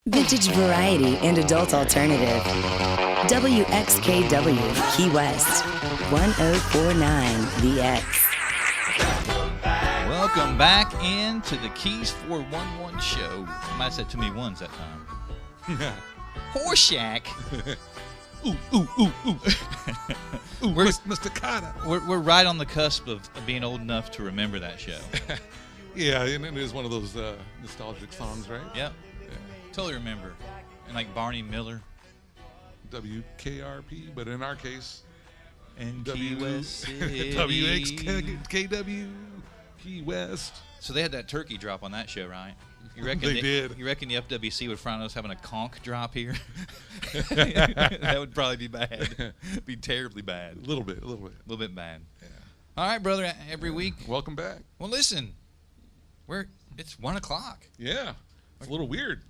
Vintage variety and adult alternative. WXKW Key West, 1049 The X. Welcome back into the Keys411 show. I might have said too many ones that time. Horse Shack. Ooh. Ooh, Mr. Carter. We're right on the cusp of being old enough to remember that show. Yeah, and it is one of those nostalgic songs, right? Yep. Yeah. Totally remember. And like Barney Miller. WKRP, but in our case, Key West City. WXKW Key West. So they had that turkey drop on that show, right? You reckon They did. You reckon the FWC would frown us having a conch drop here? That would probably be bad. Be terribly bad. A little bit. A little bit bad. Yeah. All right, brother. Every week. Welcome back. Well, listen. It's 1 o'clock. Yeah. It's a little weird.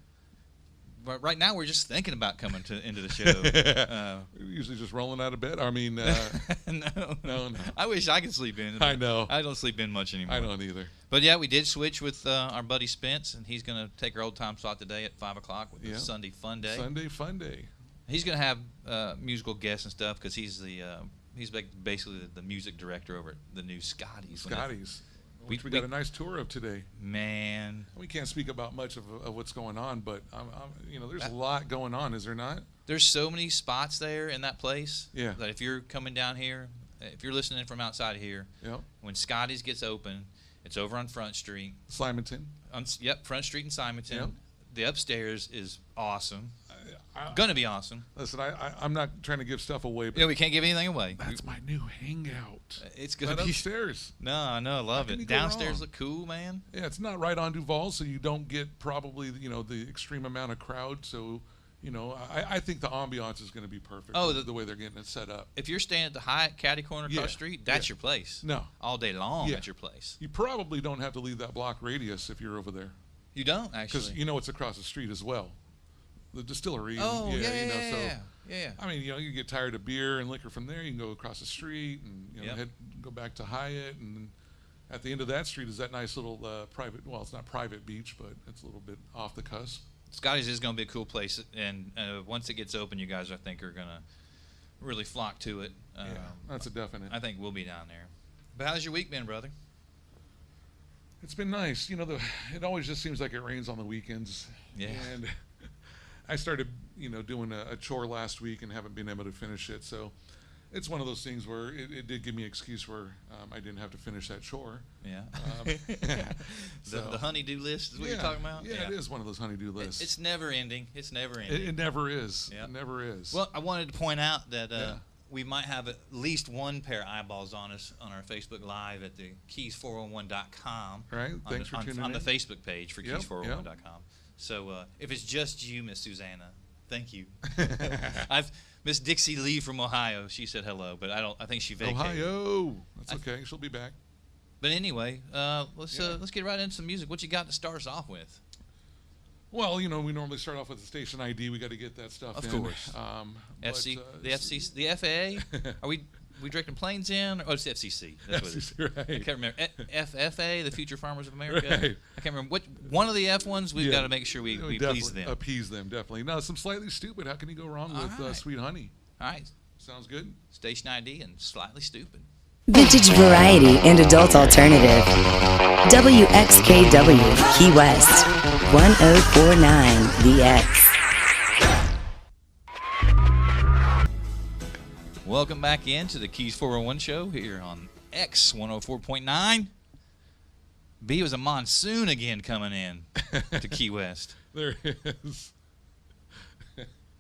But right now, we're just thinking about coming into the show. We're usually just rolling out of bed. I mean, no. I wish I could sleep in. I know. I don't sleep in much anymore. I don't either. But yeah, we did switch with our buddy Spence, and he's going to take our old time slot today at 5 o'clock with the Sunday Fun Day. Sunday Fun Day. He's going to have musical guests and stuff because he's basically the music director over at the new Scotty's. Which we got a nice tour of today. Man. We can't speak about much of what's going on, but there's a lot going on, is there not? There's so many spots there in that place. Yeah. That if you're coming down here, if you're listening from outside here, when Scotty's gets open, it's over on Front Street. Simonton. Front Street in Simonton. Yep. The upstairs is awesome. Gonna be awesome. Listen, I'm not trying to give stuff away, but yeah, we can't give anything away. That's my new hangout. It's gonna be upstairs. No, I know, I love it. Downstairs look cool, man. Yeah, it's not right on Duval, so you don't get probably the extreme amount of crowd. So, I think the ambiance is going to be perfect. Oh, the way they're getting it set up. If you're staying at the Hyatt Caddy Corner across the street, that's your place. No, all day long, that's your place. You probably don't have to leave that block radius if you're over there. You don't actually, because it's across the street as well. The distillery. Oh, yeah. I mean, you get tired of beer and liquor from there, you can go across the street and go back to Hyatt, and at the end of that street is that nice little private. Well, it's not private beach, but it's a little bit off the cusp. Scotty's is going to be a cool place, and once it gets open, you guys I think are going to really flock to it. That's a definite. I think we'll be down there. But how's your week been, brother? It's been nice. It always just seems like it rains on the weekends. Yeah. And I started, doing a chore last week and haven't been able to finish it. So it's one of those things where it did give me an excuse where I didn't have to finish that chore. Yeah. The honey-do list is what you're talking about? Yeah, it is one of those honey-do lists. It's never ending. It never is. Yep. It never is. Well, I wanted to point out that we might have at least one pair of eyeballs on us on our Facebook Live at the Keys411.com. Right. Thanks for tuning in. On the Facebook page for Keys411.com. So if it's just you, Miss Susanna, thank you. Miss Dixie Lee from Ohio. She said hello, but I think she vacated. Ohio. That's okay. She'll be back. But anyway, let's get right into some music. What you got to start us off with? Well, we normally start off with the station ID. We got to get that stuff in. Of course. The FCC, the FAA. Are we directing planes in? Oh, it's the FCC. That's what it is. Right. I can't remember. FFA, the Future Farmers of America. Right. I can't remember one of the F ones. We've got to make sure we please them. Appease them, definitely. No, some slightly stupid. How can you go wrong with Sweet Honey? All right. Sounds good. Station ID and slightly stupid. Vintage variety and adult alternative. WXKW Key West, 1049 The X. Welcome back into the Keys411 show here on X 104.9. B, it was a monsoon again coming in to Key West. There is.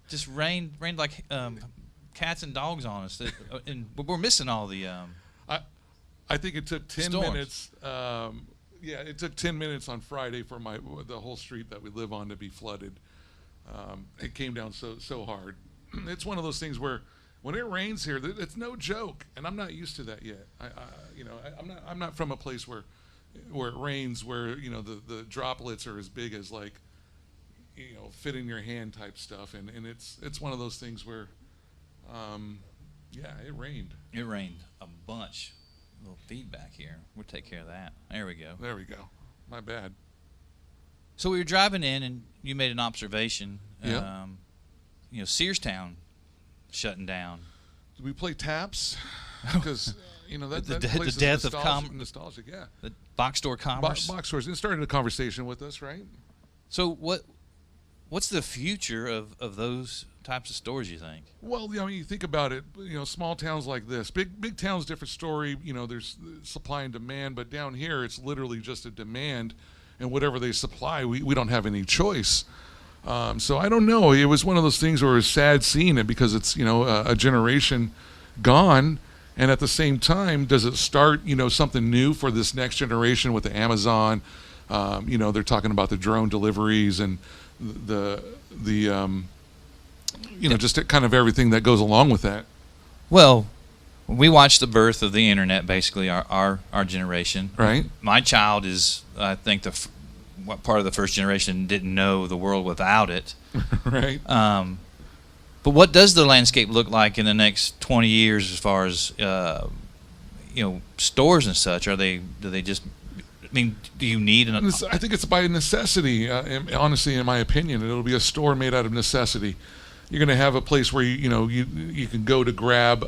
Just rained like cats and dogs on us. And we're missing all the I think it took 10 storms. minutes. It took 10 minutes on Friday for the whole street that we live on to be flooded. It came down so hard. It's one of those things where when it rains here, it's no joke, and I'm not used to that yet. I'm not from a place where it rains where the droplets are as big as fit in your hand type stuff, and it's one of those things where it rained. It rained a bunch. A little feedback here. We'll take care of that. There we go. There we go. My bad. So we were driving in, and you made an observation. Yeah. Searstown shutting down. Did we play taps? Because that The place death is of nostalgic. Yeah. The box store commerce. Box stores. It started a conversation with us, right? So what's the future of those types of stores, you think? Well, you think about it. Small towns like this, big towns, different story. There's supply and demand, but down here it's literally just a demand, and whatever they supply, we don't have any choice. So I don't know. It was one of those things where it was sad seeing it because it's a generation gone, and at the same time, does it start something new for this next generation with the Amazon? They're talking about the drone deliveries and the just kind of everything that goes along with that. Well, we watched the birth of the internet, basically our generation. Right. My child is, I think, what part of the first generation didn't know the world without it. Right. But what does the landscape look like in the next 20 years as far as stores and such? Do they just? I mean, do you need an? I think it's by necessity. Honestly, in my opinion, it'll be a store made out of necessity. You're going to have a place where you can go to grab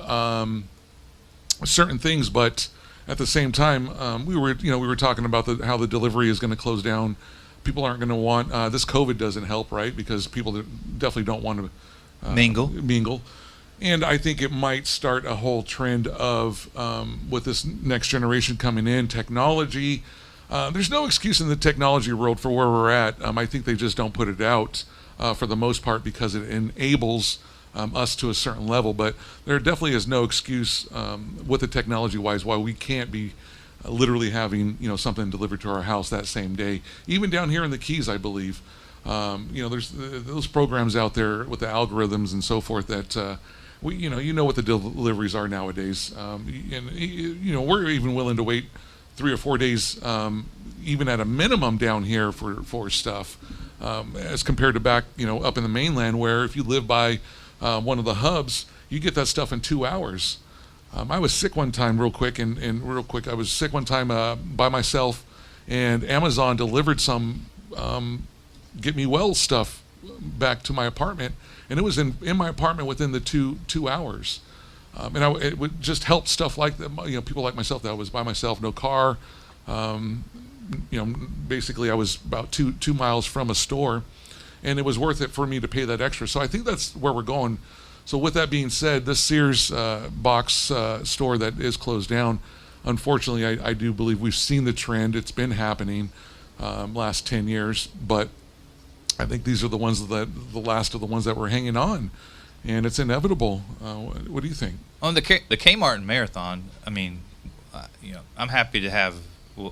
certain things, but at the same time, we were talking about how the delivery is going to close down. People aren't going to want this. COVID doesn't help, right? Because people definitely don't want to mingle. And I think it might start a whole trend of with this next generation coming in, technology. There's no excuse in the technology world for where we're at. I think they just don't put it out for the most part because it enables us to a certain level. But there definitely is no excuse with the technology-wise why we can't be literally having something delivered to our house that same day. Even down here in the Keys, I believe. There's those programs out there with the algorithms and so forth that we what the deliveries are nowadays. We're even willing to wait 3 or 4 days, even at a minimum down here for stuff, as compared to back up in the mainland where if you live by one of the hubs, you get that stuff in 2 hours. I was sick one time, real quick, I was sick one time by myself, and Amazon delivered some get me well stuff back to my apartment, and it was in my apartment within the two hours. It would just help stuff like that. People like myself that was by myself, no car. Basically I was about two miles from a store, and it was worth it for me to pay that extra. So I think that's where we're going. So with that being said, this Sears box store that is closed down, unfortunately, I do believe we've seen the trend. It's been happening last 10 years, but I think these are the last of the ones that were hanging on, and it's inevitable. What do you think? On the Kmart and Marathon, I mean, I'm happy to have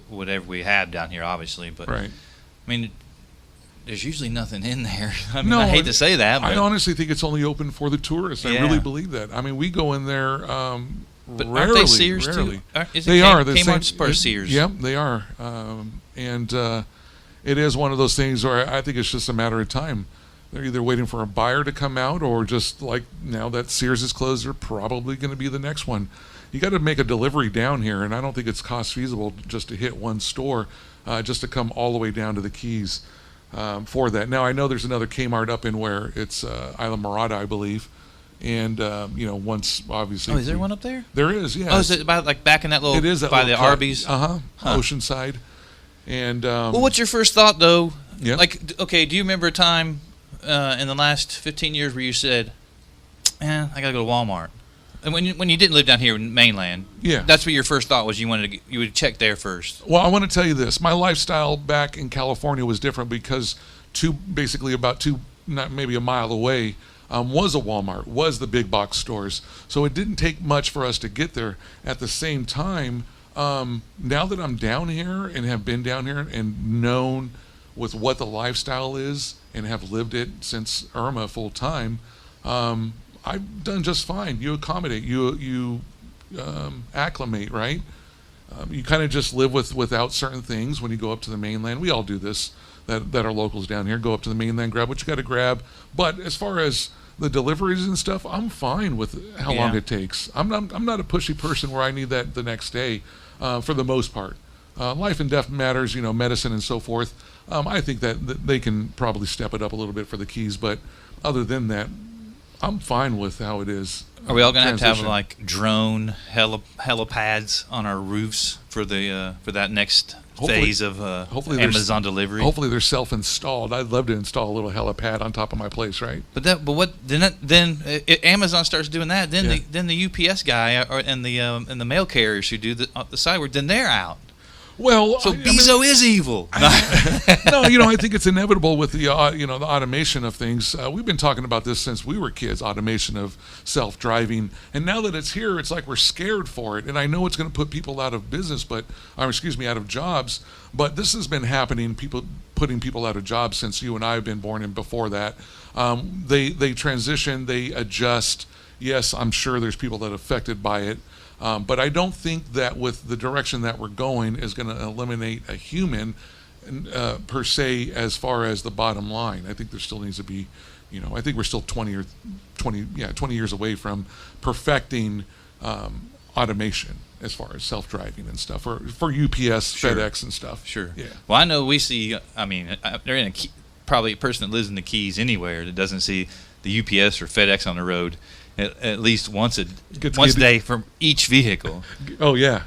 whatever we have down here, obviously, but right. I mean, there's usually nothing in there. I mean, I hate to say that, but I honestly think it's only open for the tourists. Yeah. I really believe that. I mean, we go in there but rarely. Aren't they Sears rarely. Too? They are. Kmart's part of Sears. Yep, they are. It is one of those things where I think it's just a matter of time. They're either waiting for a buyer to come out, or just like now that Sears is closed, they're probably going to be the next one. You got to make a delivery down here, and I don't think it's cost feasible just to hit one store, just to come all the way down to the Keys for that. Now I know there's another Kmart up in where it's Isla Morada, I believe, and once obviously. Oh, is there one up there? There is, yeah. Oh, is it about like back in that little? It is by the Arby's. Oceanside. And well, what's your first thought though? Yeah. Like, okay, do you remember a time in the last 15 years where you said, "Man, I gotta go to Walmart"? And when you didn't live down here in mainland, yeah, that's what your first thought was. You would check there first. Well, I want to tell you this: my lifestyle back in California was different because maybe a mile away, was a Walmart, was the big box stores. So it didn't take much for us to get there. At the same time, now that I'm down here and have been down here and known with what the lifestyle is and have lived it since Irma full time, I've done just fine. You accommodate, you acclimate, right? You kind of just live without certain things when you go up to the mainland. We all do this, that are locals down here. Go up to the mainland, grab what you got to grab. But as far as the deliveries and stuff, I'm fine with how long it takes. I'm not a pushy person where I need that the next day, for the most part. life and death matters, medicine and so forth. I think that they can probably step it up a little bit for the Keys, but other than that, I'm fine with how it is. Are we all going to have like drone helipads on our roofs for that next phase of Amazon delivery? Hopefully they're self-installed. I'd love to install a little helipad on top of my place, right? Then Amazon starts doing that. Then the UPS guy and the mail carriers who do the side work, then they're out. Well, so Bezos is evil. No, I think it's inevitable with the the automation of things. We've been talking about this since we were kids, automation of self-driving, and now that it's here, it's like we're scared for it. And I know it's going to put people out of business, out of jobs. But this has been happening. Putting people out of jobs since you and I have been born, and before that, they transition, they adjust. Yes, I'm sure there's people that are affected by it. But I don't think that with the direction that we're going is going to eliminate a human per se as far as the bottom line. I think there still needs to be, I think we're still 20 years away from perfecting automation as far as self-driving and stuff for UPS, sure. FedEx and stuff. Sure. Yeah. Well, I know we see, they're in probably a person that lives in the Keys anywhere that doesn't see the UPS or FedEx on the road at least once a day from each vehicle. Oh yeah.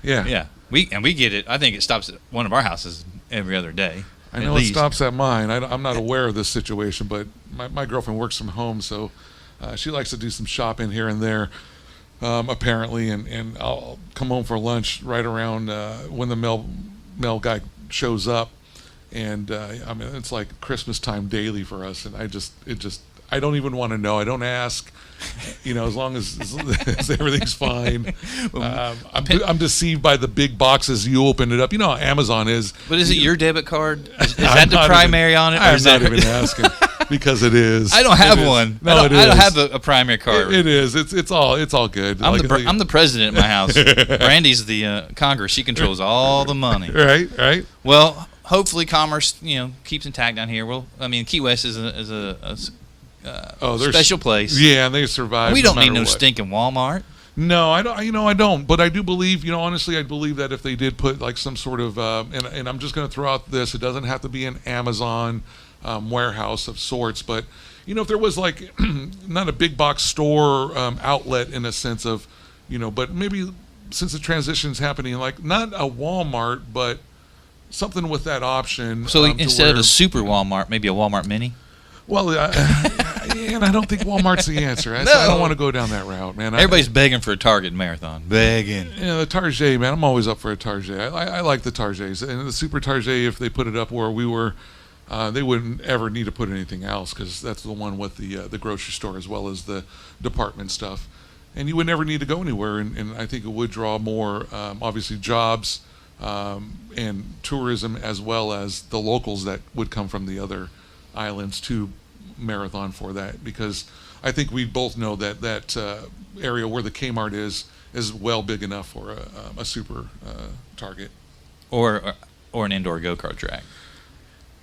We get it. I think it stops at one of our houses every other day. I know it stops at mine. I'm not aware of this situation, but my girlfriend works from home, so she likes to do some shopping here and there, apparently. And I'll come home for lunch right around when the mail guy shows up, and it's like Christmas time daily for us. And I don't even want to know. I don't ask. As long as everything's fine. I'm deceived by the big boxes. You open it up. You know how Amazon is. But is it your debit card? Is that the primary on it? I'm not even asking because it is. I don't have one. No, I don't have a primary card. It is. It's all good. I'm the president in my house. Brandy's the Congress. She controls all the money. Right. Well, hopefully commerce keeps intact down here. Well, Key West is a special place. Yeah, and they survive. We don't need no stinking Walmart. No, I don't. I don't. But I do believe. Honestly, I believe that if they did put like some sort of, and I'm just going to throw out this. It doesn't have to be an Amazon warehouse of sorts, but if there was like not a big box store outlet in a sense of, but maybe since the transition's happening, like not a Walmart, but something with that option. So instead of a super Walmart, maybe a Walmart Mini. Well, and I don't think Walmart's the answer. I don't want to go down that route, man. Everybody's begging for a Target marathon. Begging. Yeah, the Target, man. I'm always up for a Target. I like the Targets. And the Super Target, if they put it up where we were, they wouldn't ever need to put anything else because that's the one with the grocery store as well as the department stuff. And you would never need to go anywhere. And I think it would draw more, obviously, jobs and tourism as well as the locals that would come from the other islands to Marathon for that, because I think we both know that area where the Kmart is well big enough for a super Target or an indoor go-kart track.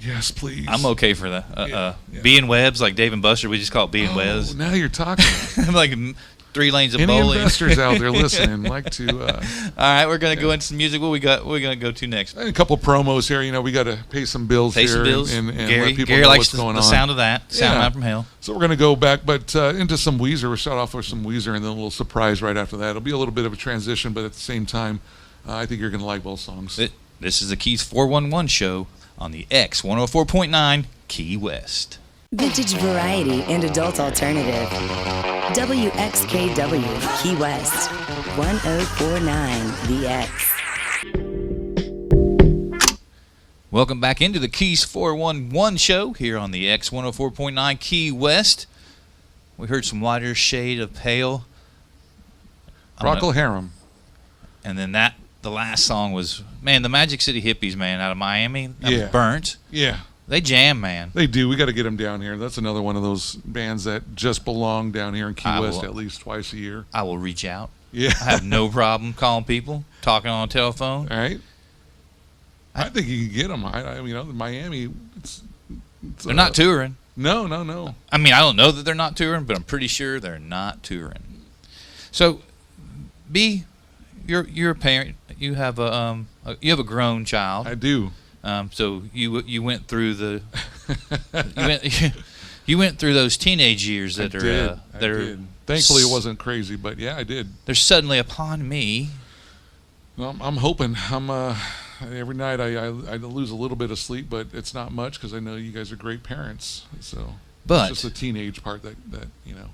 Yes, please. I'm okay for that. B and Webb's, like Dave and Buster, we just call it B and Webb's. Now you're talking. Like 3 lanes of Any bowling. investors out there listening like to. All right, we're gonna go into some music. What we got? We're gonna go to next. A couple promos here. We got to pay some bills here. And let people Gary know likes what's going the on. sound of that. Sound out from hell. So we're gonna go back, but into some Weezer. We'll start off with some Weezer, and then a little surprise right after that. It'll be a little bit of a transition, but at the same time, I think you're gonna like both songs. This is the Keys 411 show on the X 104.9 Key West. Vintage variety and adult alternative. WXKW Key West 1049 The X. Welcome back into the Keys 411 show here on the X 104.9 Key West. We heard some Lighter Shade of Pale. Procol Harum. And then the last song was, man, the Magic City Hippies, man, out of Miami. That was Burnt. Yeah. They jam, man. They do. We got to get them down here. That's another one of those bands that just belong down here in Key West at least twice a year. I will reach out. Yeah. I have no problem calling people, talking on the telephone. All right. I think you can get them. Miami, they're not touring. No. I mean, I don't know that they're not touring, but I'm pretty sure they're not touring. So, B, you're a parent. you have a grown child. I do. So you went through the you went through those teenage years that I are did. Thankfully, it wasn't crazy, but yeah, I did. They're suddenly upon me. Well, I'm hoping. Every night I lose a little bit of sleep, but it's not much because I know you guys are great parents. So, but it's just the teenage part that you know.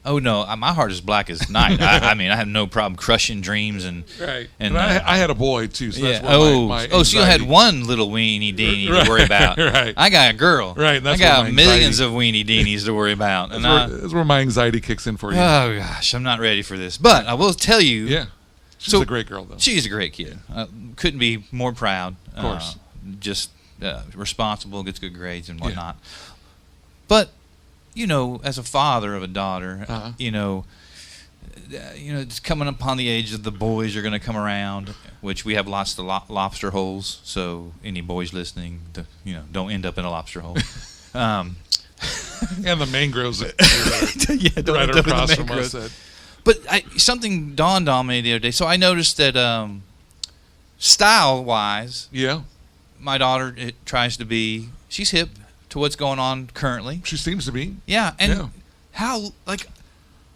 Oh no, my heart is black as night. I mean, I have no problem crushing dreams and right. And I had a boy too, so yeah. that's where my so you had one little weenie deenie to worry about. Right. I got a girl. Right. That's I got millions of weenie deenies to worry about. That's where my anxiety kicks in for you. Oh gosh, I'm not ready for this. But I will tell you. Yeah. She's a great girl, though. She's a great kid. Couldn't be more proud. Of course. Just responsible, gets good grades and whatnot. Yeah. But, as a father of a daughter, it's coming upon the age of the boys are going to come around, which we have lots of lobster holes. So any boys listening, don't end up in a lobster hole. And the mangroves right across from us. But something dawned on me the other day. So I noticed that style-wise, my daughter tries to be. She's hip to what's going on currently. She seems to be. Yeah, and how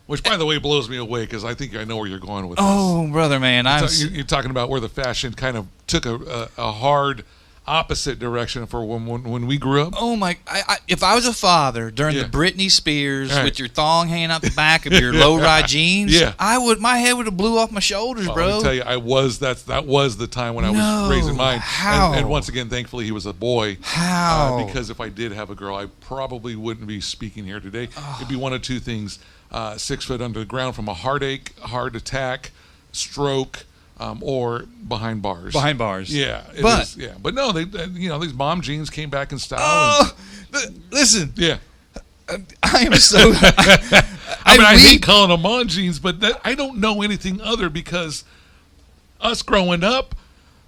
Which, by the way, blows me away because I think I know where you're going with this. Oh, brother, man, you're talking about where the fashion kind of took a hard opposite direction for when we grew up. Oh my! If I was a father during the Britney Spears with your thong hanging out the back of your low-rise jeans, my head would have blew off my shoulders, bro. Let me tell you, that was the time when I was raising mine. How? And once again, thankfully, he was a boy. How? Because if I did have a girl, I probably wouldn't be speaking here today. It'd be one of two things: 6 foot under the ground from a heartache, heart attack, stroke. Or behind bars. Behind bars. Yeah. But no, these mom jeans came back in style. Oh, listen. Yeah. I am so. I hate calling them mom jeans, but I don't know anything other because us growing up,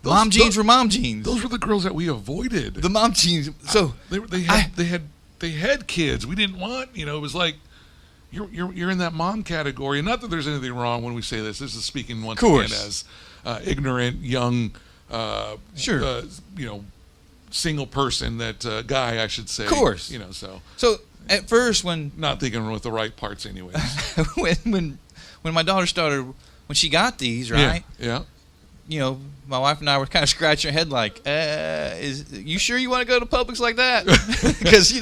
mom jeans were mom jeans. Those were the girls that we avoided. The mom jeans. So they had kids. We didn't want. It was like. You're in that mom category, and not that there's anything wrong when we say this. This is speaking once again as ignorant, young, single person, that guy, I should say. Of course. So at first, when not thinking with the right parts, anyways. when my daughter started, when she got these, right? Yeah. My wife and I were kind of scratching our head like, is you sure you want to go to Publix like that? Because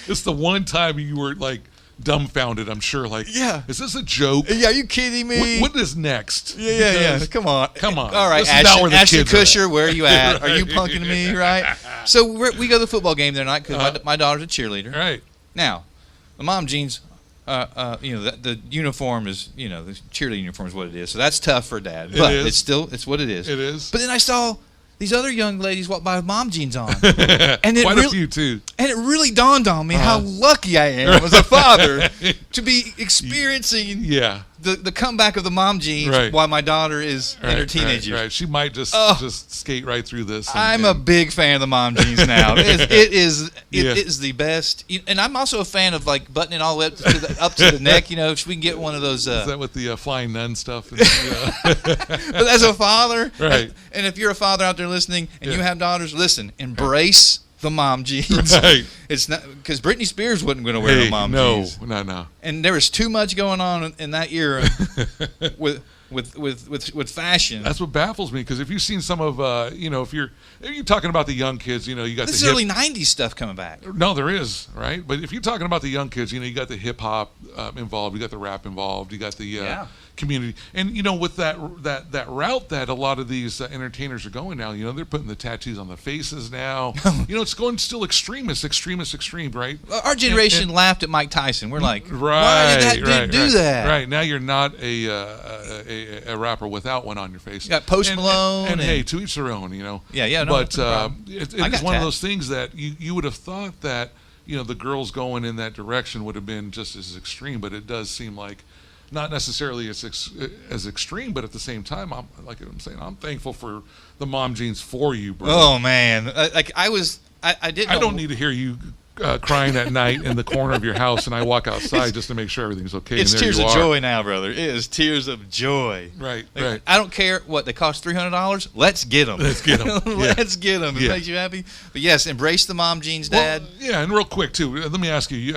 it's the one time you were like. Dumbfounded, I'm sure. Like, is this a joke? Yeah, are you kidding me? What is next? Yeah. Come on. All right, Ashton Kutcher, where are you at? Right. Are you punking me? Right. So we go to the football game the other night because my daughter's a cheerleader. Right. Now, the mom jeans. The uniform is, the cheerleading uniform is what it is. So that's tough for dad, but it's what it is. It is. But then I saw these other young ladies walk by with mom jeans on, and quite a few too. And it really dawned on me how lucky I am as a father to be experiencing the comeback of the mom jeans while my daughter is in her teenage years. Right. She might just skate right through this. I'm a big fan of the mom jeans now. It is the best, and I'm also a fan of like buttoning all the way up to the neck. If we can get one of those. Is that with the flying nun stuff? But as a father, and if you're a father out there listening and you have daughters, listen, embrace the mom jeans. Right. It's not because Britney Spears wasn't going to wear the mom jeans. No. And there was too much going on in that era with fashion. That's what baffles me, because if you've seen some of if you're talking about the young kids, you got this the is early '90s stuff coming back. No, there is, right? But if you're talking about the young kids, you got the hip hop involved, you got the rap involved, you got the community, and with that route that a lot of these entertainers are going now, they're putting the tattoos on the faces now. It's going still extreme, right? Our generation laughed at Mike Tyson. We're like, why did that dude do that? Right, now you're not a rapper without one on your face. You got Post Malone, and hey, to each their own, Yeah, no, but it is one of those things that you would have thought that the girls going in that direction would have been just as extreme, but it does seem like. Not necessarily as extreme, but at the same time, I'm thankful for the mom jeans for you, bro. Oh man, I don't need to hear you crying at night in the corner of your house, and I walk outside just to make sure everything's okay. It's and there tears you of are. joy now, brother. It is tears of joy. Right, Like, right. I don't care what they cost, $300. Let's get them. Let's get 'em. Yeah. Let's get them. It Yeah. makes you happy. But yes, embrace the mom jeans, Dad. Well, yeah, and real quick too. Let me ask you.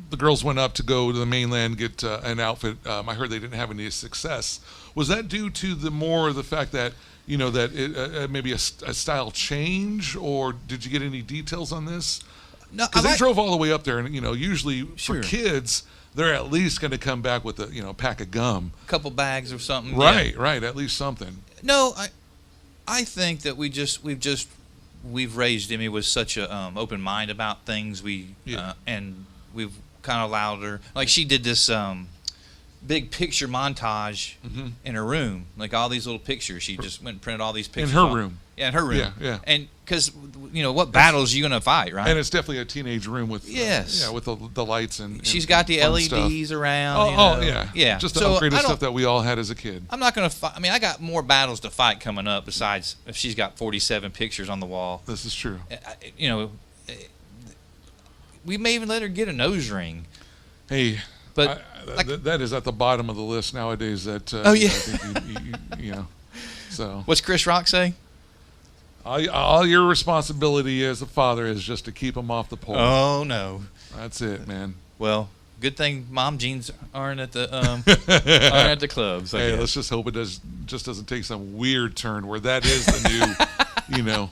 The girls went up to go to the mainland get an outfit. I heard they didn't have any success. Was that due to the fact that that it, maybe a style change, or did you get any details on this? No, Because they drove all the way up there, and usually Sure. for kids, they're at least going to come back with a pack of gum. a couple bags or something. Right, Yeah. right. At least something. No, I think that we've raised Emmy with such a open mind about things. And we've kind of allowed her, like she did this big picture montage in her room, like all these little pictures. She just went and printed all these pictures In her room. Yeah, in her room. Yeah, yeah. And because what battles are you gonna fight, right? And it's definitely a teenage room with Yes. with the lights and She's got the fun LEDs stuff. around. Yeah, yeah. Just the So upgraded I don't- stuff that we all had as a kid. I'm not gonna fight. I mean, I got more battles to fight coming up. Besides, if she's got 47 pictures on the wall, This is true. we may even let her get a nose ring. Hey, But that is at the bottom of the list nowadays. That Oh, yeah. I think so. What's Chris Rock say? All your responsibility as a father is just to keep them off the pole. Oh no. That's it, man. Well, good thing mom jeans aren't at the aren't at the clubs. I Hey, guess. let's just hope it doesn't take some weird turn where that is the new,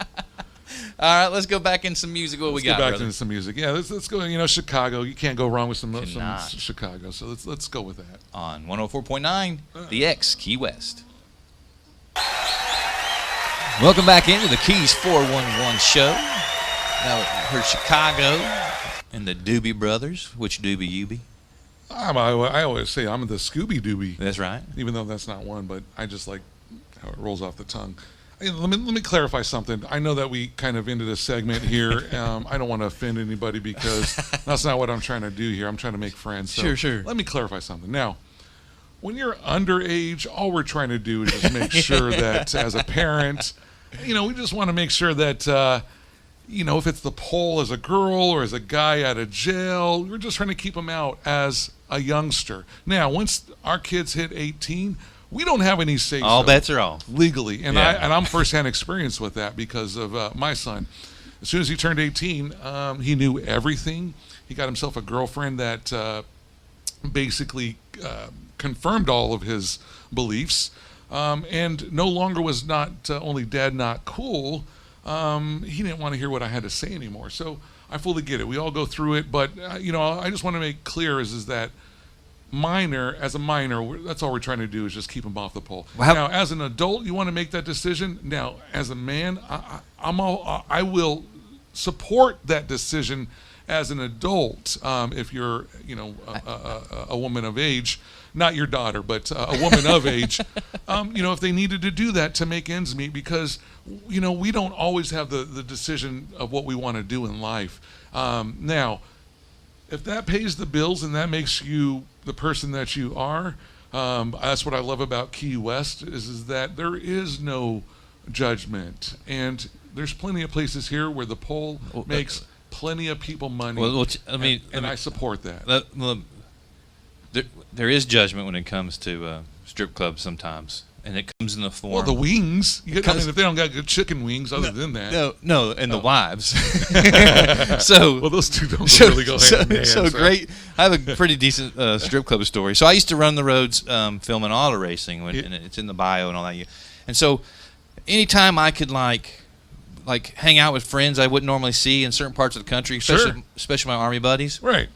All right, let's go back in some music. What we Let's got, get back brother? into some music. Yeah, let's go. Chicago. You can't go wrong with some Cannot. Chicago. So let's go with that. On 104.9, the X Key West. Welcome back into the Keys 411 show. Now we heard Chicago and the Doobie Brothers. Which Doobie you be? I always say I'm the Scooby Dooby, That's right. even though that's not one, but I just like how it rolls off the tongue. Hey, let me clarify something. I know that we kind of ended a segment here. I don't want to offend anybody because that's not what I'm trying to do here. I'm trying to make friends. So Sure. Let me clarify something. Now, when you're underage, all we're trying to do is just make sure that as a parent, we just want to make sure that, if it's the pole as a girl or as a guy out of jail, we're just trying to keep them out as a youngster. Now, once our kids hit 18, we don't have any say. All bets are off. Legally, and Yeah. I'm firsthand experience with that because of my son. As soon as he turned 18, he knew everything. He got himself a girlfriend that basically confirmed all of his beliefs, and no longer was not only dad not cool. He didn't want to hear what I had to say anymore. So I fully get it. We all go through it, but I just want to make clear is that as a minor, that's all we're trying to do is just keep him off the pole. Well, now, as an adult, you want to make that decision. Now, as a man, I will support that decision as an adult. If you're, a woman of age, not your daughter, but a woman of age, if they needed to do that to make ends meet, because, we don't always have the decision of what we want to do in life. Now, if that pays the bills and that makes you the person that you are, that's what I love about Key West is that there is no judgment, and there's plenty of places here where the pole makes plenty of people money. And I support that. There is judgment when it comes to strip clubs sometimes, and it comes in the form. Well, the wings. If they don't got good chicken wings, other than that. No, and the wives. So well, those two don't really go hand in hand. So great. I have a pretty decent strip club story. So I used to run the roads filming auto racing, and it's in the bio and all that. And so anytime I could like hang out with friends I wouldn't normally see in certain parts of the country, especially my Army buddies. Right.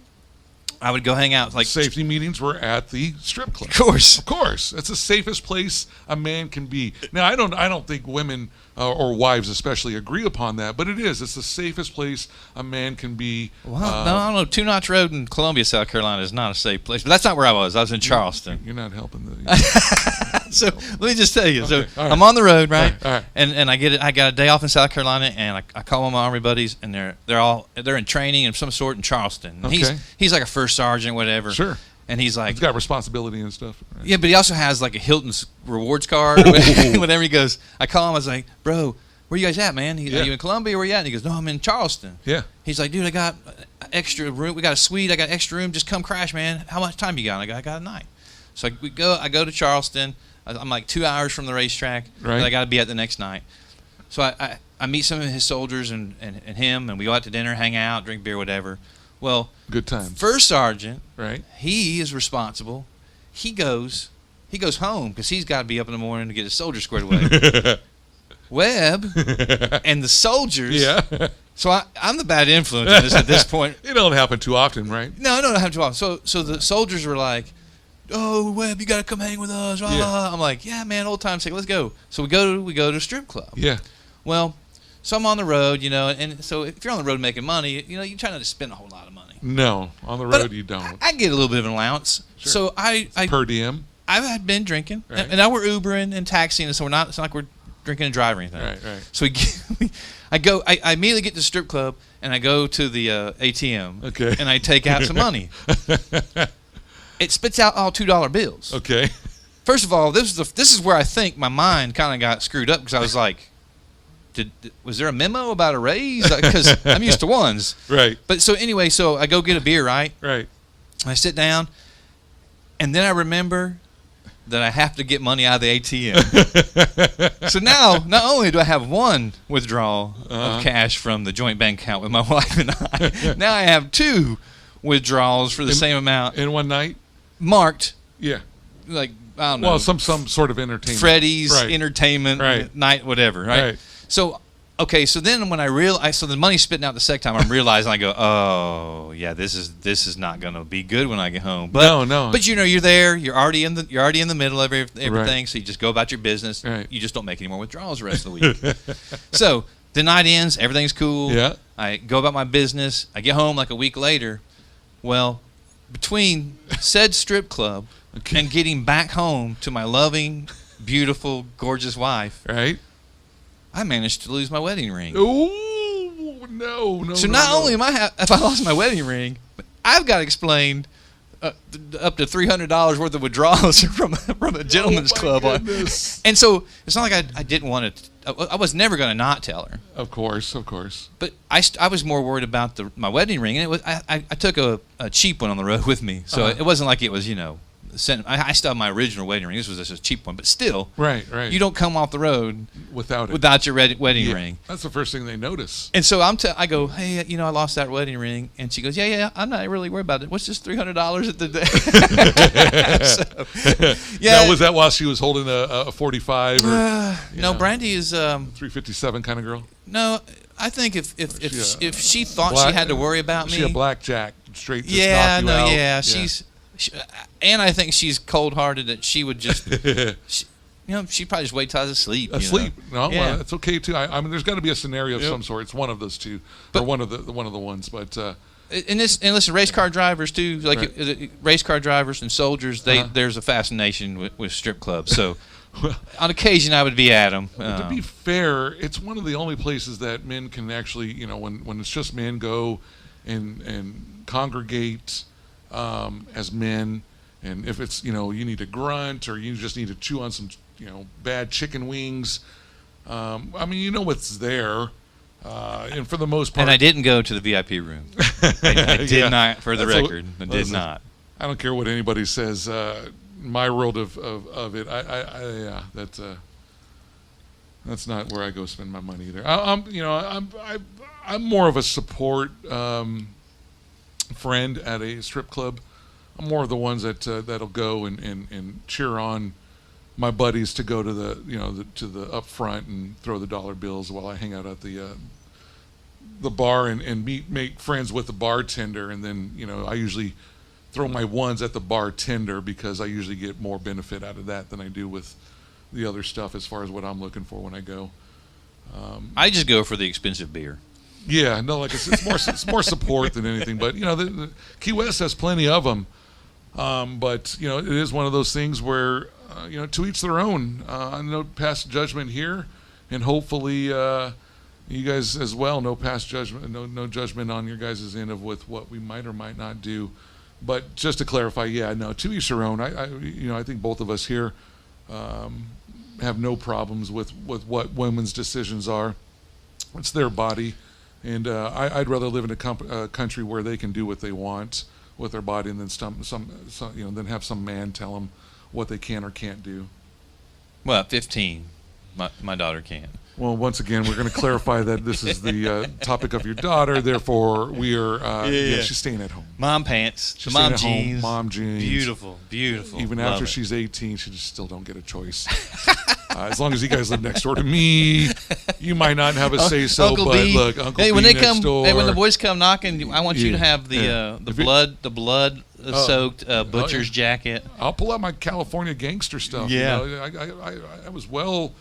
I would go hang out. Safety meetings were at the strip club. Of course. It's the safest place a man can be. Now, I don't think women or wives especially agree upon that, but it is. It's the safest place a man can be. Well, I don't know. Two Notch Road in Columbia, South Carolina is not a safe place, but that's not where I was. I was in Charleston. You're not helping the. So let me just tell you. Okay, So right. I'm on the road, right? All right. And I got a day off in South Carolina, and I call one of my Army buddies, and they're in training of some sort in Charleston. And Okay. He's like a first sergeant, whatever. Sure. And he's like, He's got responsibility and stuff. Right? yeah, but he also has like a Hilton's rewards card. Whenever he goes, I call him. I was like, bro, where you guys at, man? Are you in Columbia? Where you at? And he goes, no, I'm in Charleston. Yeah. He's like, dude, I got extra room. We got a suite. I got extra room. Just come crash, man. How much time you got? And I got a night. So I go to Charleston. I'm like 2 hours from the racetrack. Right. But I got to be at the next night. So I meet some of his soldiers and him, and we go out to dinner, hang out, drink beer, whatever. Well, good times. First sergeant, right? He is responsible. He goes home because he's got to be up in the morning to get his soldiers squared away. Webb and the soldiers. Yeah. So I'm the bad influence in this at this point. It don't happen too often, right? No, it don't happen too often. So the soldiers were like, "Oh, Webb, you got to come hang with us." Blah, blah. I'm like, "Yeah, man, old time's sake, let's go." So we go to a strip club. Yeah. Well, so I'm on the road, and so if you're on the road making money, you try not to spend a whole lot of money. No, on the road you don't. I get a little bit of an allowance. Sure. So I per diem. I had been drinking, right. and now we're Ubering and taxiing, so it's not like we're drinking and driving or anything. Right. So I immediately get to the strip club, and I go to the ATM, okay, and I take out some money. It spits out all $2 bills. Okay. First of all, this is where I think my mind kind of got screwed up because I was like, was there a memo about a raise? Because I'm used to ones. Right. But so anyway, so I go get a beer, right? Right. I sit down, and then I remember that I have to get money out of the ATM. So now, not only do I have one withdrawal of cash from the joint bank account with my wife and I, now I have two withdrawals for the same amount. In one night? Marked. Yeah. Like, I don't know. Well, some sort of entertainment. Freddy's entertainment night, whatever, right? So, okay, so then when I realize, so the money's spitting out the second time, I'm realizing, I go, oh, yeah, this is not going to be good when I get home. But, no. But you're there, you're already in the middle of everything, so you just go about your business. Right. You just don't make any more withdrawals the rest of the week. So the night ends, everything's cool. Yeah. I go about my business. I get home like a week later. Well, between said strip club and getting back home to my loving, beautiful, gorgeous wife, right, I managed to lose my wedding ring. Oh no! So not only am if I lost my wedding ring, but I've got to explain up to $300 worth of withdrawals from a gentleman's club. Goodness. And so it's not like I didn't want to. I was never going to not tell her. Of course. But I was more worried about my wedding ring, and it was I took a cheap one on the road with me, so it wasn't like it was I still have my original wedding ring. This was just a cheap one, but still, right. You don't come off the road without your wedding ring. That's the first thing they notice. And so I go, hey, I lost that wedding ring, and she goes, yeah, I'm not really worried about it. What's just $300 at the day? Now, was that while she was holding a 45? No, Brandy is 357 kind of girl. No, I think if she thought she had to worry about me, she a blackjack straight. Just knock you out. Yeah, and I think she's cold-hearted that she would just, she'd probably just wait till I was asleep. Asleep? No, yeah. Well, that's okay too. I mean, there's got to be a scenario of some sort. It's one of those two, or one of the ones. But and listen, race car drivers too, race car drivers and soldiers. There's a fascination with strip clubs. So on occasion, I would be at them. To be fair, it's one of the only places that men can actually, when it's just men, go and congregate. As men, and if it's you need to grunt or you just need to chew on some bad chicken wings, I mean what's there, and for the most part. And I didn't go to the VIP room. I did not, for the record. I did not. I don't care what anybody says. My world of it, that's not where I go spend my money either. I'm more of a support. Friend at a strip club. I'm more of the ones that'll go and cheer on my buddies to go to the up front and throw the dollar bills while I hang out at the bar and make friends with the bartender, and then I usually throw my ones at the bartender because I usually get more benefit out of that than I do with the other stuff as far as what I'm looking for when I go. I just go for the expensive beer. Yeah, no, like it's more support than anything. But the Key West has plenty of them. But it is one of those things where to each their own. No past judgment here, and hopefully you guys as well. No past judgment, no judgment on your guys' end of with what we might or might not do. But just to clarify, to each their own. I think both of us here have no problems with what women's decisions are. It's their body, and I'd rather live in a country where they can do what they want with their body, and then then have some man tell them what they can or can't do. Well, at 15, my daughter can. Well, once again, we're going to clarify that this is the topic of your daughter. Therefore, we are. She's staying at home. Mom pants. She's Mom staying at jeans. home. Mom jeans. Beautiful, beautiful. Even Love after it. she's 18, she just still don't get a choice. As long as you guys live next door to me, you might not have a say so. Uncle But B. look, Uncle hey, B when they next come, door. hey, when the boys come knocking, I want you Yeah, to have the yeah. the blood soaked butcher's jacket. I'll pull out my California gangster stuff. Yeah. You know, I was well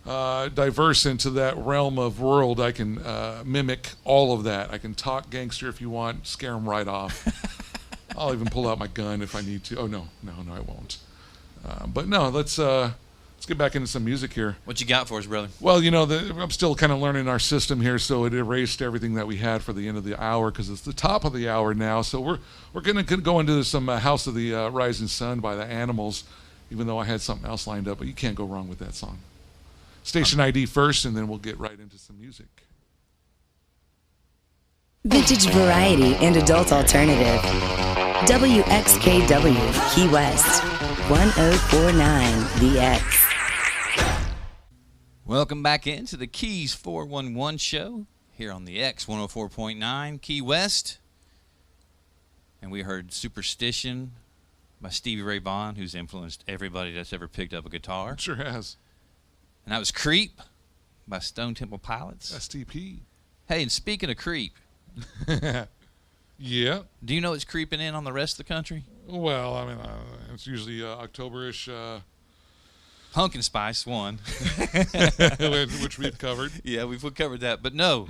diverse into that realm of world. I can mimic all of that. I can talk gangster if you want, scare them right off. I'll even pull out my gun if I need to. Oh no, I won't. But no, let's get back into some music here. What you got for us, brother? Well, you know, I'm still kind of learning our system here, so it erased everything that we had for the end of the hour because it's the top of the hour now. So we're gonna go into some House of the Rising Sun by the Animals, even though I had something else lined up. But you can't go wrong with that song. Station ID first, and then we'll get right into some music. Vintage variety and adult alternative. WXKW Key West 1049 The X. Welcome back into the Keys 411 show here on the X 104.9 Key West. And we heard Superstition by Stevie Ray Vaughan, who's influenced everybody that's ever picked up a guitar. Sure has. And that was Creep by Stone Temple Pilots. STP. Hey, and speaking of creep, Yeah. do you know what's creeping in on the rest of the country? Well, I mean, it's usually October-ish, Pumpkin Spice, one. which we've covered. Yeah, we've covered that. But no,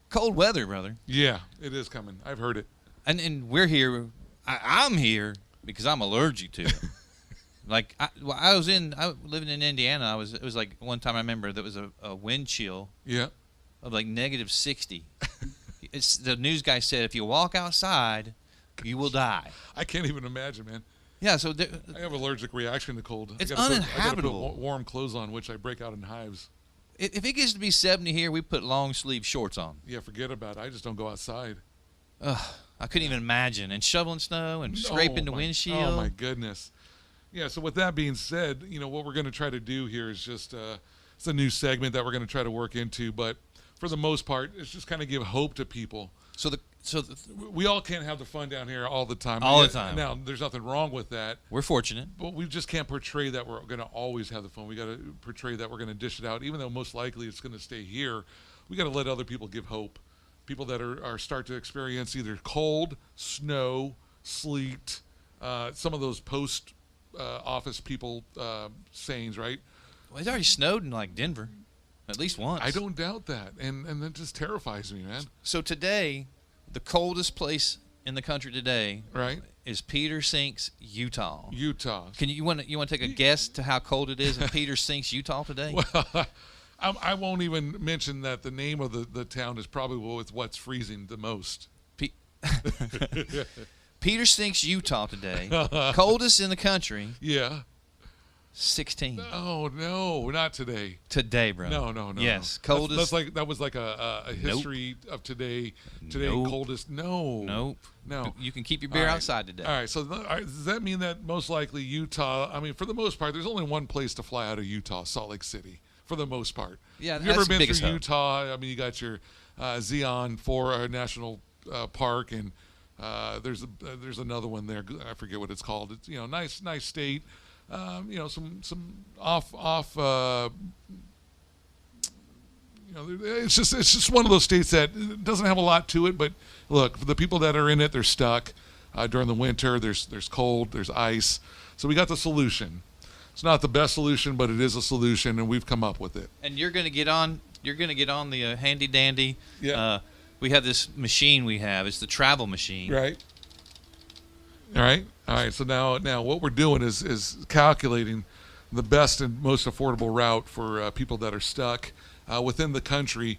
cold weather, brother. Yeah, it is coming. I've heard it. And we're here. I'm here because I'm allergic to it. Like I was living in Indiana. It was like one time I remember there was a wind chill Yeah. of like -60. The news guy said if you walk outside, you will die. I can't even imagine, man. Yeah, so I have allergic reaction to cold. It's I gotta uninhabitable. put warm clothes on, which I break out in hives. if it gets to be 70 here, we put long sleeve shorts on. Yeah, forget about it. I just don't go outside. Ugh, I couldn't even imagine. And shoveling snow and scraping the windshield. Oh my goodness. Yeah. So with that being said, you know what we're going to try to do here is just it's a new segment that we're going to try to work into, but for the most part, it's just kind of give hope to people. So We all can't have the fun down here all the time. All the time. Now, there's nothing wrong with that. we're fortunate. But we just can't portray that we're going to always have the fun. We got to portray that we're going to dish it out, even though most likely it's going to stay here. We got to let other people give hope. People that are start to experience either cold, snow, sleet, some of those post office people sayings, right? Well, it's already snowed in like Denver, at least once. I don't doubt that, and that just terrifies me, man. So today, the coldest place in the country today, Right? is Peter Sinks, Utah. Utah. Can you want to take a guess to how cold it is in Peter Sinks, Utah today? Well, I won't even mention that the name of the town is probably what's freezing the most. Peter Sinks, Utah today, coldest in the country, Yeah. 16 No, not today. today, bro. No. Yes, That's coldest. that was like a history of today. Today Nope. coldest. No. Nope. No. You can keep your beer All right. outside today. All right. So does that mean that most likely Utah? I mean, for the most part, there's only one place to fly out of Utah, Salt Lake City. For the most part. Yeah, Have you ever that's the been biggest through hub. Utah? I mean, you got your Zion National Park, and there's another one there. I forget what it's called. It's nice state. Some off. It's just one of those states that doesn't have a lot to it. But look, for the people that are in it, they're stuck during the winter. There's cold. There's ice. So we got the solution. It's not the best solution, but it is a solution, and we've come up with it. And you're gonna get on the handy dandy. Yeah. We have this machine. It's the travel machine. Right. All right. So now what we're doing is calculating the best and most affordable route for people that are stuck within the country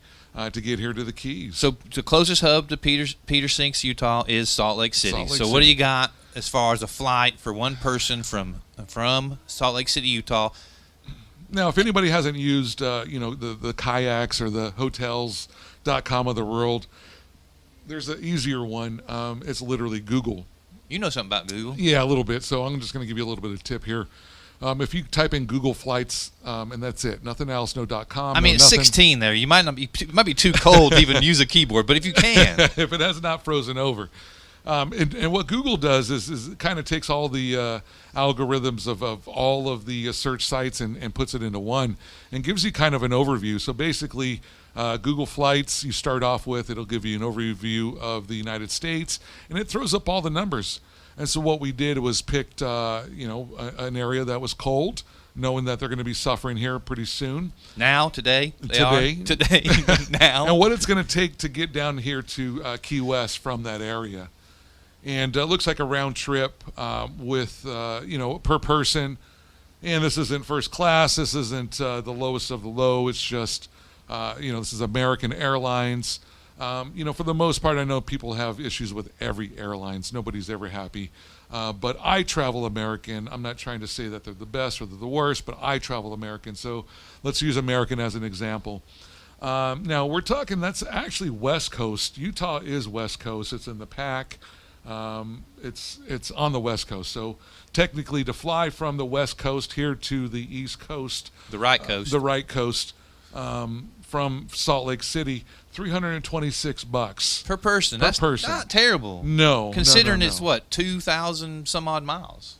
to get here to the Keys. So the closest hub to Peter Sinks, Utah, is Salt Lake City. Salt Lake So what City. do you got as far as a flight for one person from Salt Lake City, Utah? Now, if anybody hasn't used, the kayaks or the hotels.com of the world, there's an easier one. It's literally Google. You know something about Google? Yeah, a little bit. So I'm just going to give you a little bit of a tip here. If you type in Google Flights, and that's it, nothing else, no .com. I mean, it's nothing. 16 there. You might not be. It might be too cold to even use a keyboard, but if you can, if it has not frozen over. And what Google does is it kind of takes all the algorithms of all of the search sites and puts it into one and gives you kind of an overview. So basically, Google Flights, you start off with, it'll give you an overview of the United States, and it throws up all the numbers. And so what we did was picked, an area that was cold, knowing that they're going to be suffering here pretty soon. Today, now. And what it's going to take to get down here to Key West from that area. And it looks like a round trip with, per person. And this isn't first class. This isn't the lowest of the low. It's just, this is American Airlines. For the most part, I know people have issues with every airlines. Nobody's ever happy. But I travel American. I'm not trying to say that they're the best or they're the worst, but I travel American. So let's use American as an example. Now, we're talking, that's actually West Coast. Utah is West Coast. It's in the pack. It's on the West Coast. So technically, to fly from the West Coast here to the East Coast. The right coast. From Salt Lake City, $326 per person. That's not terrible. No, considering no. it's what 2,000 some odd miles.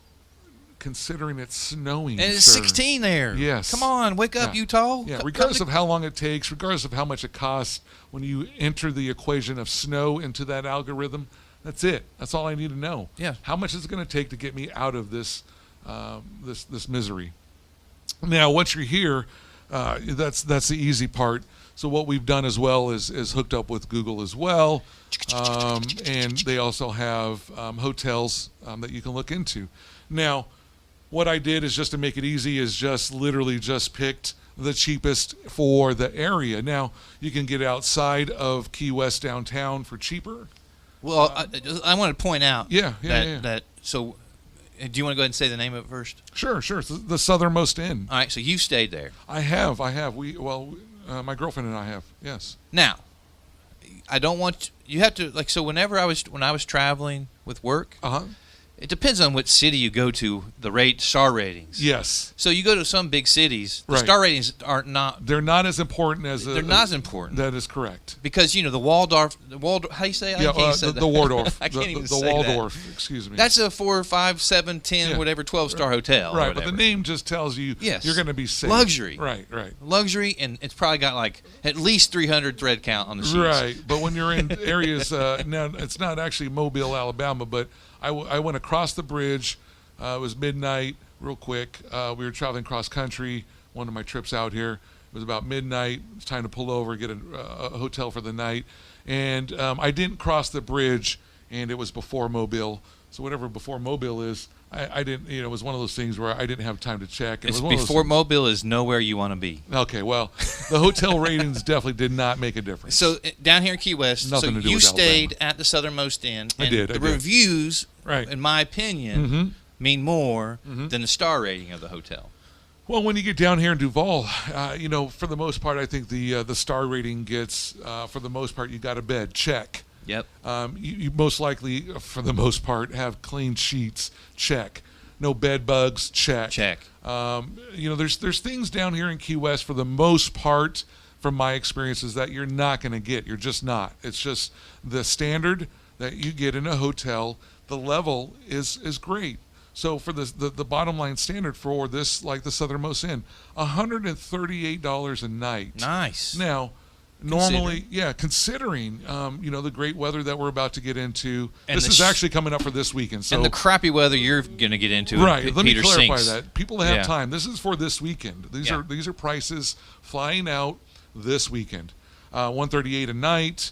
Considering it's snowing, and it's sir. 16 there. Yes. Come on, wake up, Utah. Yeah. Regardless of how long it takes, regardless of how much it costs, when you enter the equation of snow into that algorithm, that's it. That's all I need to know. Yeah. How much is it going to take to get me out of this this misery? Now, once you're here. That's the easy part. So what we've done as well is hooked up with Google as well, and they also have hotels that you can look into. Now, what I did is just to make it easy is just literally just picked the cheapest for the area. Now, you can get outside of Key West downtown for cheaper. Well, I want to point out that so. Do you want to go ahead and say the name of it first? Sure. It's the Southernmost Inn. All right, so you stayed there. I have. My girlfriend and I have. Yes. Now, I don't want you have to like. So when I was traveling with work, it depends on what city you go to. The star ratings. Yes. So you go to some big cities. The right. star ratings are not. They're not as important as. They're not as important. That is correct. Because the Waldorf. How do you say it? Yeah, the Waldorf. I can't even the say Waldorf. that. Excuse me. That's a 4, 5, 7, 10, whatever 12-star hotel. Right, but the name just tells you you're going to be safe. Luxury. Right. Luxury, and it's probably got like at least 300 thread count on the sheets. Right, but when you're in areas, now it's not actually Mobile, Alabama, but I went across the bridge. It was midnight, real quick. We were traveling cross country. One of my trips out here. It was about midnight. It's time to pull over, get a hotel for the night. And I didn't cross the bridge, and it was before Mobile. So whatever before Mobile is, I didn't. It was one of those things where I didn't have time to check. It's before Mobile is nowhere you want to be. Okay, well, the hotel ratings definitely did not make a difference. So down here in Key West, Nothing to do you with stayed Alabama. at the Southernmost Inn. I did. The reviews, right. in my opinion, mean more than the star rating of the hotel. Well, when you get down here in Duval, for the most part, I think the star rating gets, for the most part, you got a bed, check. Yep. You most likely, for the most part, have clean sheets, check. No bed bugs, check. Check. There's things down here in Key West, for the most part, from my experiences, that you're not going to get. You're just not. It's just the standard that you get in a hotel. The level is great. So for the bottom line standard for this, like the Southernmost Inn, $138 a night. Nice. Now, normally, considering the great weather that we're about to get into, and this is actually coming up for this weekend. So, and the crappy weather you're going to get into. Right. Let me Peter clarify Sinks. that. People that have time. This is for this weekend. These are prices flying out this weekend. $138 a night.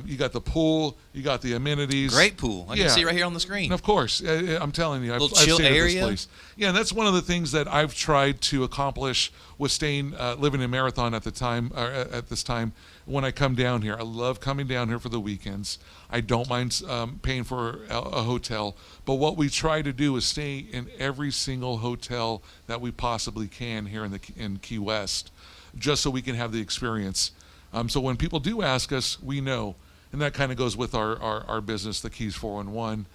You got the pool. You got the amenities. Great pool. I can see it right here on the screen. And of course, I'm telling you, I've chill stayed at area. this place. Yeah, and that's one of the things that I've tried to accomplish with staying, living in Marathon at this time when I come down here. I love coming down here for the weekends. I don't mind paying for a hotel, but what we try to do is stay in every single hotel that we possibly can here in Key West, just so we can have the experience. So when people do ask us, we know. And that kind of goes with our business, TheKeys411,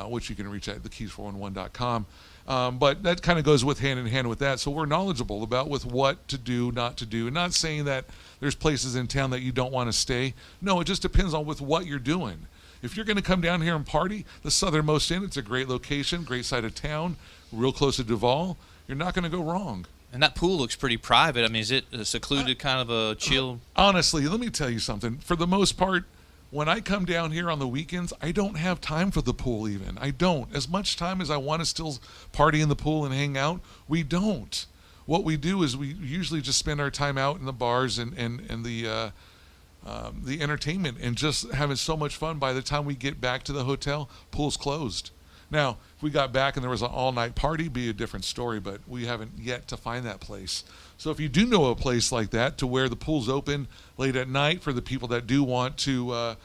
which you can reach at TheKeys411.com. But that kind of goes hand in hand with that. So we're knowledgeable about with what to do, not to do. Not saying that there's places in town that you don't want to stay. No, it just depends on with what you're doing. If you're going to come down here and party, the Southernmost Inn, it's a great location, great side of town, real close to Duval. You're not going to go wrong. And that pool looks pretty private. I mean, is it a secluded kind of a chill? Honestly, let me tell you something. For the most part, when I come down here on the weekends, I don't have time for the pool even. I don't. As much time as I want to still party in the pool and hang out, we don't. What we do is we usually just spend our time out in the bars and the entertainment and just having so much fun. By the time we get back to the hotel, pool's closed. Now, if we got back and there was an all-night party, be a different story, but we haven't yet to find that place. So if you do know a place like that to where the pool's open late at night for the people that do want to,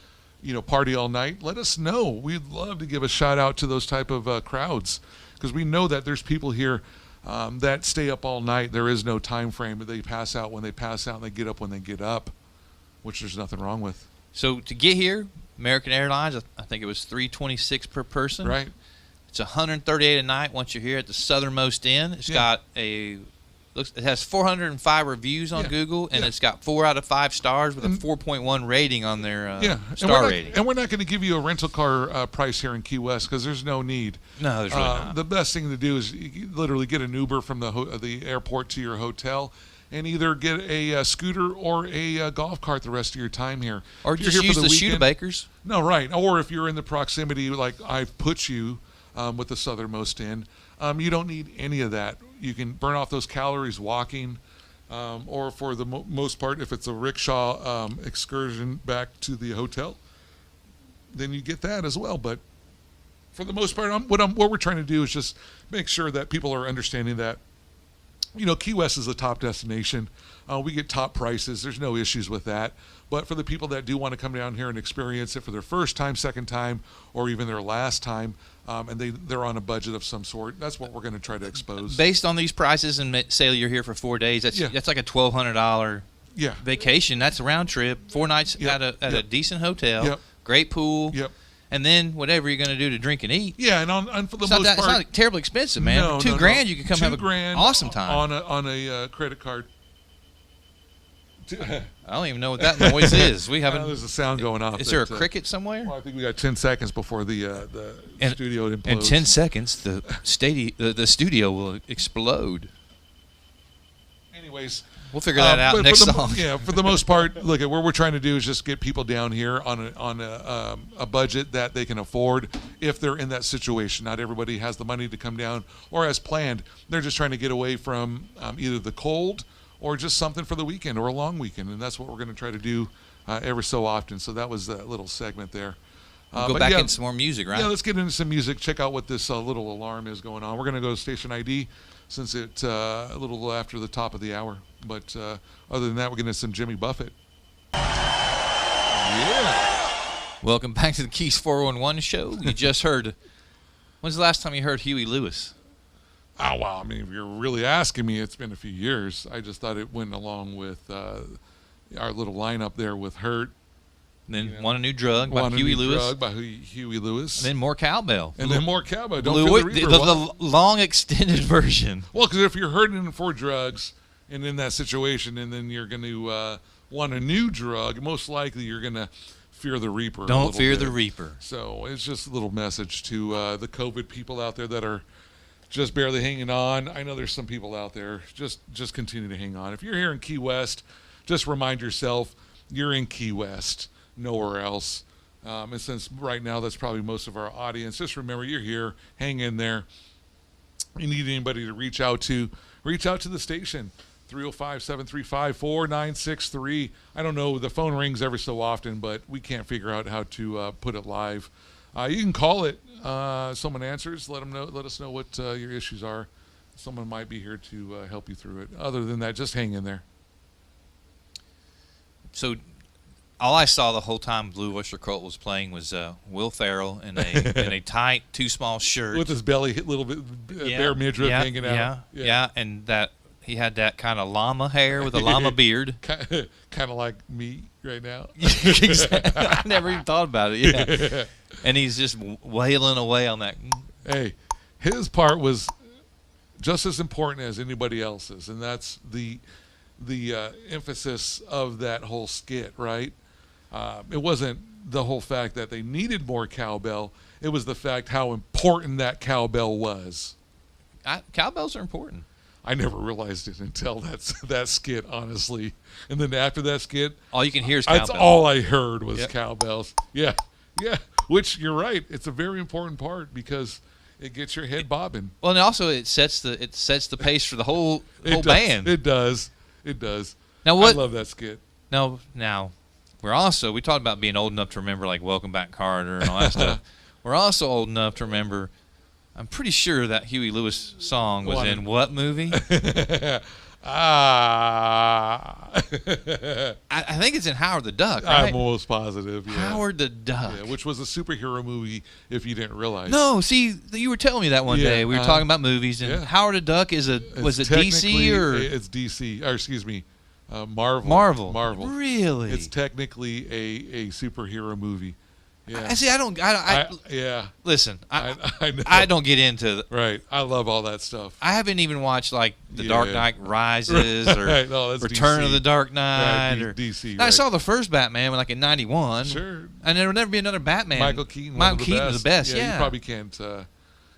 party all night, let us know. We'd love to give a shout-out to those type of crowds because we know that there's people here that stay up all night. There is no time frame, but they pass out when they pass out and they get up when they get up, which there's nothing wrong with. So to get here, American Airlines, I think it was $326 per person. Right. It's $138 a night once you're here at the Southernmost Inn. It's got it has 405 reviews on Google, and it's got 4 out of 5 stars with a 4.1 rating on their star rating. And we're not going to give you a rental car price here in Key West because there's no need. No, there's really not. The best thing to do is literally get an Uber from the airport to your hotel and either get a scooter or a golf cart the rest of your time here. Or just use the Studebakers. No, right. Or if you're in the proximity like I've put you with the Southernmost Inn, you don't need any of that. You can burn off those calories walking, or for the most part, if it's a rickshaw excursion back to the hotel, then you get that as well. But for the most part, what we're trying to do is just make sure that people are understanding that, Key West is a top destination. We get top prices. There's no issues with that. But for the people that do want to come down here and experience it for their first time, second time, or even their last time, and they're on a budget of some sort, that's what we're going to try to expose. Based on these prices, and say you're here for 4 days, that's like a $1,200 vacation. That's a round trip, 4 nights at a decent hotel, great pool. And then whatever you're going to do to drink and eat. Yeah, and for the most part, it's not terribly expensive, man. No, for $2,000, you can come have an awesome time on a credit card. I don't even know what that noise is. We haven't. There's a sound going off. Is there a cricket somewhere? Well, I think we got 10 seconds before the studio implodes. In 10 seconds, the studio will explode. Anyways, we'll figure that out next song. Yeah, for the most part, look at what we're trying to do is just get people down here on a budget that they can afford if they're in that situation. Not everybody has the money to come down or as planned. They're just trying to get away from either the cold or just something for the weekend or a long weekend, and that's what we're going to try to do every so often. So that was that little segment there. We'll go back into some more music, right? Yeah, let's get into some music. Check out what this little alarm is going on. We're going to go to station ID since it's a little after the top of the hour. But other than that, we're getting some Jimmy Buffett. Yeah. Welcome back to the Keys 411 show. You just heard. When's the last time you heard Huey Lewis? Oh, wow. I mean, if you're really asking me, it's been a few years. I just thought it went along with our little lineup there with Hurt. And then Want a New Drug by Huey Lewis. Huey Lewis. And then more cowbell. And then more cowbell. Don't feel the reaper. The long extended version. Well, because if you're hurting for drugs and in that situation, and then you're going to want a new drug, most likely you're going to fear the reaper. Don't fear the reaper. So it's just a little message to the COVID people out there that are just barely hanging on. I know there's some people out there. Just continue to hang on. If you're here in Key West, just remind yourself you're in Key West, nowhere else. And since right now that's probably most of our audience, just remember you're here. Hang in there. You need anybody to reach out to the station. 305-735-4963. I don't know. The phone rings every so often, but we can't figure out how to put it live. You can call it. Someone answers. Let us know what your issues are. Someone might be here to help you through it. Other than that, just hang in there. So all I saw the whole time Blue Oyster Cult was playing was Will Ferrell in a tight, too small shirt With his belly hit little bit bare midriff hanging out. Yeah, and that he had that kind of llama hair with a llama beard. Kind of like me right now. Exactly. I never even thought about it. Yeah, and he's just wailing away on that. Hey, his part was just as important as anybody else's, and that's the emphasis of that whole skit, right? It wasn't the whole fact that they needed more cowbell. It was the fact how important that cowbell was. Cowbells are important. I never realized it until that skit, honestly. And then after that skit, all you can hear is cowbell. That's all I heard was cowbells. Yeah. Which you're right. It's a very important part because it gets your head bobbing. Well, and also it sets the pace for the whole band. It does. Now what? I love that skit. Now we talked about being old enough to remember like Welcome Back Carter and all that stuff. We're also old enough to remember. I'm pretty sure that Huey Lewis song was in what movie? I think it's in Howard the Duck, right? I'm almost positive. Yeah. Howard the Duck. Yeah, which was a superhero movie, if you didn't realize. No, see, you were telling me that one day. We were talking about movies, and Howard the Duck was it DC or? It's DC, or excuse me, Marvel. Marvel. Really? It's technically a superhero movie. Yeah. See, I don't. Listen, I don't get into. Right. I love all that stuff. I haven't even watched like The Dark Knight Rises or Return of the Dark Knight or DC. I saw the first Batman like in '91. Sure. And there will never be another Batman. Michael Keaton. Was the best. Yeah. You probably can't.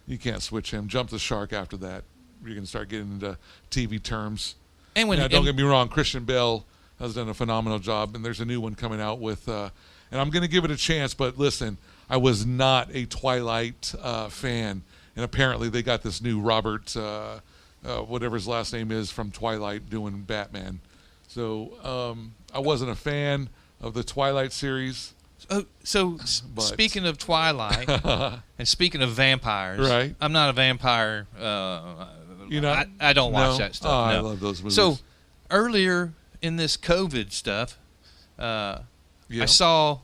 You can't switch him. Jump the shark after that. You're gonna start getting into TV terms. And don't get me wrong, Christian Bale has done a phenomenal job, and there's a new one coming out with. And I'm going to give it a chance, but listen, I was not a Twilight fan, and apparently they got this new Robert, whatever his last name is, from Twilight doing Batman. So I wasn't a fan of the Twilight series. Speaking of Twilight and speaking of vampires, right? I'm not a vampire. I don't watch that stuff. Oh, no. I love those movies. So earlier in this COVID stuff. I saw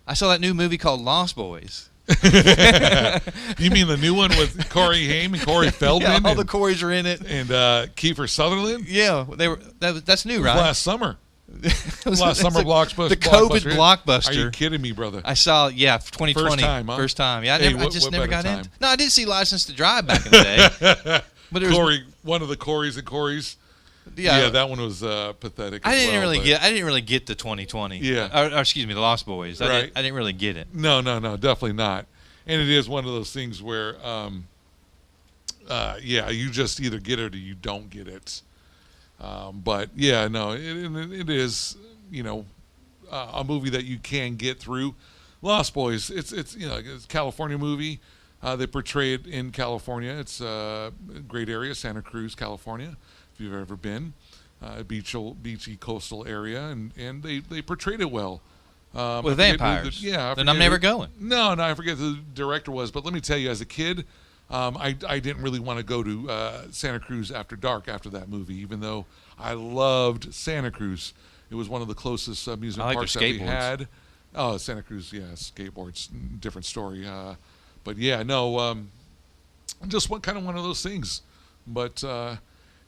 that new movie called Lost Boys. You mean the new one with Corey Haim and Corey Feldman? All the Coreys are in it. And Kiefer Sutherland? Yeah, that's new, right? Last summer. Last summer blockbuster. The COVID blockbuster. Are you kidding me, brother? I saw, 2020. First time, huh? First time. Yeah, I just never got time? in. No, I did see License to Drive back in the day. But one of the Coreys and Coreys. Yeah, that one was pathetic. I didn't really get the 2020. Yeah, or excuse me, the Lost Boys. I didn't really get it. No, definitely not. And it is one of those things where, you just either get it or you don't get it. But it is a movie that you can get through. Lost Boys. It's a California movie. They portray it in California. It's a great area, Santa Cruz, California. If you've ever been, beachy coastal area, and they portrayed it well. With vampires. Then I'm never going. No, I forget who the director was, but let me tell you, as a kid, I didn't really want to go to Santa Cruz after dark after that movie, even though I loved Santa Cruz. It was one of the closest amusement parks that we had. Oh, Santa Cruz, skateboards, different story. But just one of those things. But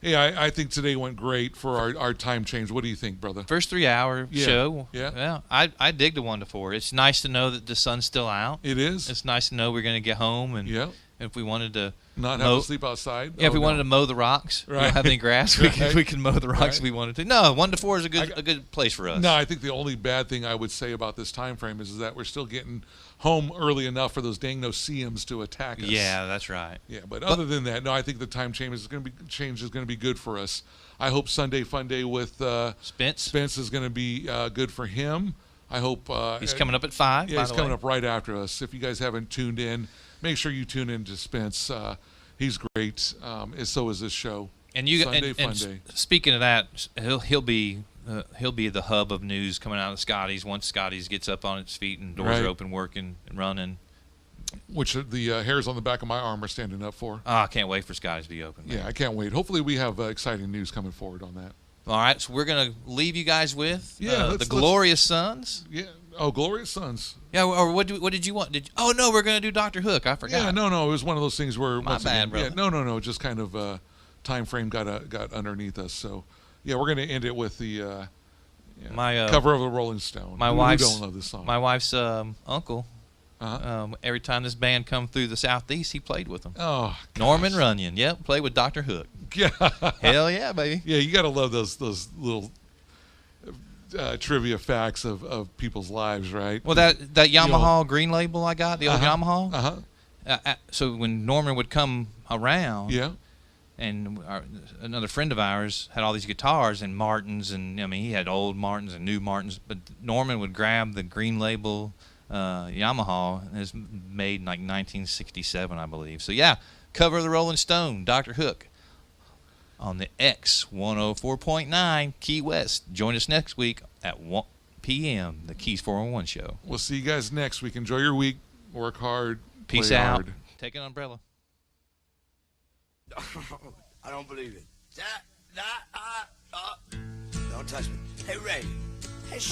I think today went great for our time change. What do you think, brother? First 3 hour show. Yeah. I dig the 1 to 4. It's nice to know that the sun's still out. It is. It's nice to know we're going to get home and if we wanted to not have to sleep outside. Yeah, if we wanted to mow the rocks, we don't have any grass. We can mow the rocks if we wanted to. No, 1 to 4 is a good place for us. No, I think the only bad thing I would say about this time frame is that we're still getting home early enough for those dang no-see-ums to attack us. Yeah, that's right. Yeah, but other than that, no, I think the time change is going to be good for us. I hope Sunday Fun Day with Spence is going to be good for him. I hope he's coming up at 5. Yeah, he's coming up right after us. If you guys haven't tuned in, make sure you tune in to Spence. He's great. So is this show. And you Sunday and, fun and day. Speaking of that, he'll be the hub of news coming out of Scotty's once Scotty's gets up on its feet and doors Right. are open, working and running. Which the hairs on the back of my arm are standing up for. Oh, I can't wait for Scotty's to be open. Man. Yeah, I can't wait. Hopefully we have exciting news coming forward on that. All right, so we're gonna leave you guys with let's- the Glorious Sons. Yeah. Oh, Glorious Sons. Yeah, or what did you want? Oh no, we're gonna do Dr. Hook. I forgot. Yeah, no. It was one of those things where My bad, brother. Yeah, no. Just kind of time frame got underneath us. So yeah, we're gonna end it with the My cover of a Rolling Stone. my Who wife's don't love this song. My wife's uncle. Uh-huh. Every time this band come through the Southeast, he played with them. Oh, Norman Runyon, yep, played with Dr. Hook. yeah. Hell yeah, baby. Yeah, you gotta love those little trivia facts of people's lives, right? Well, that Yamaha green label I got, the old Yamaha. Uh-huh. So when Norman would come around, Yeah. and another friend of ours had all these guitars and Martins, and I mean he had old Martins and new Martins, but Norman would grab the green label Yamaha, and it was made in like 1967, I believe. So yeah, cover of the Rolling Stone, Dr. Hook, on the X 104.9 Key West. Join us next week at 1 p.m. The Keys 411 show. We'll see you guys next week. Enjoy your week. Work hard. Peace play out. hard. Take an umbrella. I don't believe it. Don't touch me. Hey, Ray. Hey, show.